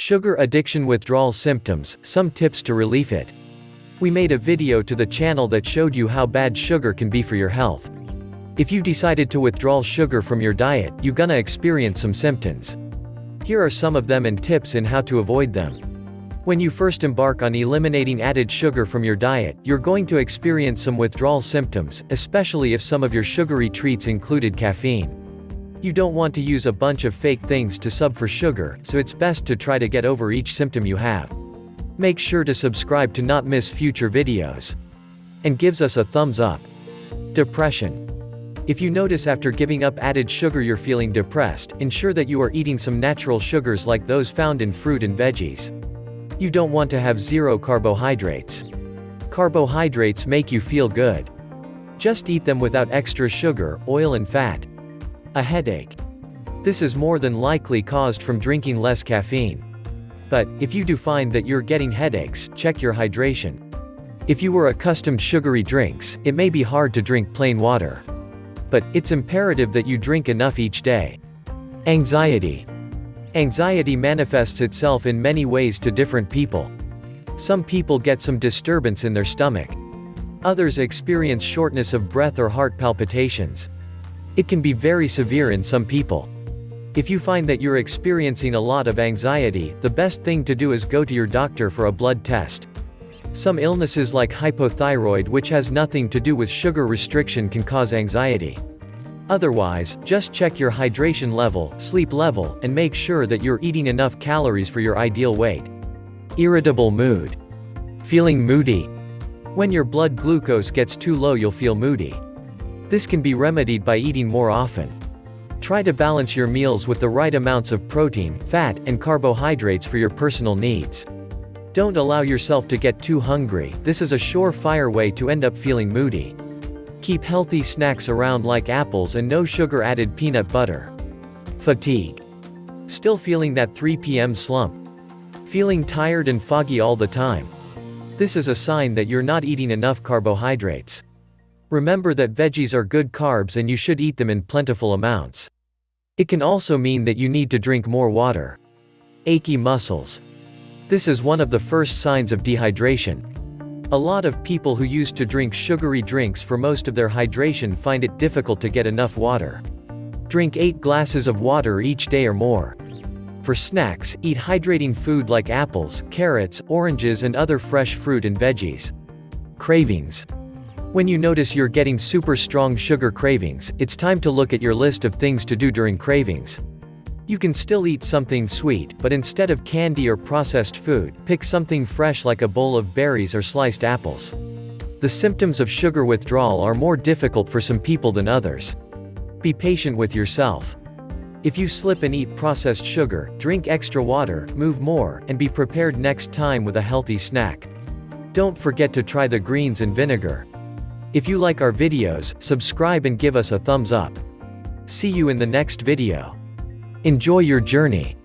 Sugar addiction withdrawal symptoms, some tips to relieve it. We made a video to the channel that showed you how bad sugar can be for your health. If you decided to withdraw sugar from your diet, you're gonna experience some symptoms. Here are some of them and tips in how to avoid them. When you first embark on eliminating added sugar from your diet, you're going to experience some withdrawal symptoms, especially if some of your sugary treats included caffeine. You don't want to use a bunch of fake things to sub for sugar, so it's best to try to get over each symptom you have. Make sure to subscribe to not miss future videos. And gives us a thumbs up. Depression. If you notice after giving up added sugar you're feeling depressed, ensure that you are eating some natural sugars like those found in fruit and veggies. You don't want to have zero carbohydrates. Carbohydrates make you feel good. Just eat them without extra sugar, oil and fat. A headache. This is more than likely caused from drinking less caffeine. But, if you do find that you're getting headaches, check your hydration. If you were accustomed to sugary drinks, it may be hard to drink plain water. But, it's imperative that you drink enough each day. Anxiety. Anxiety manifests itself in many ways to different people. Some people get some disturbance in their stomach. Others experience shortness of breath or heart palpitations. It can be very severe in some people. If you find that you're experiencing a lot of anxiety, the best thing to do is go to your doctor for a blood test. Some illnesses like hypothyroid, which has nothing to do with sugar restriction, can cause anxiety. Otherwise, just check your hydration level, sleep level, and make sure that you're eating enough calories for your ideal weight. Irritable mood. Feeling moody. When your blood glucose gets too low, you'll feel moody. This can be remedied by eating more often. Try to balance your meals with the right amounts of protein, fat, and carbohydrates for your personal needs. Don't allow yourself to get too hungry, this is a surefire way to end up feeling moody. Keep healthy snacks around like apples and no sugar-added peanut butter. Fatigue. Still feeling that 3 p.m. slump? Feeling tired and foggy all the time? This is a sign that you're not eating enough carbohydrates. Remember that veggies are good carbs and you should eat them in plentiful amounts. It can also mean that you need to drink more water. Achy muscles. This is one of the first signs of dehydration. A lot of people who used to drink sugary drinks for most of their hydration find it difficult to get enough water. Drink 8 glasses of water each day or more. For snacks, eat hydrating food like apples, carrots, oranges and other fresh fruit and veggies. Cravings. When you notice you're getting super strong sugar cravings, it's time to look at your list of things to do during cravings. You can still eat something sweet, but instead of candy or processed food, pick something fresh like a bowl of berries or sliced apples. The symptoms of sugar withdrawal are more difficult for some people than others. Be patient with yourself. If you slip and eat processed sugar, drink extra water, move more, and be prepared next time with a healthy snack. Don't forget to try the greens and vinegar. If you like our videos, subscribe and give us a thumbs up. See you in the next video. Enjoy your journey.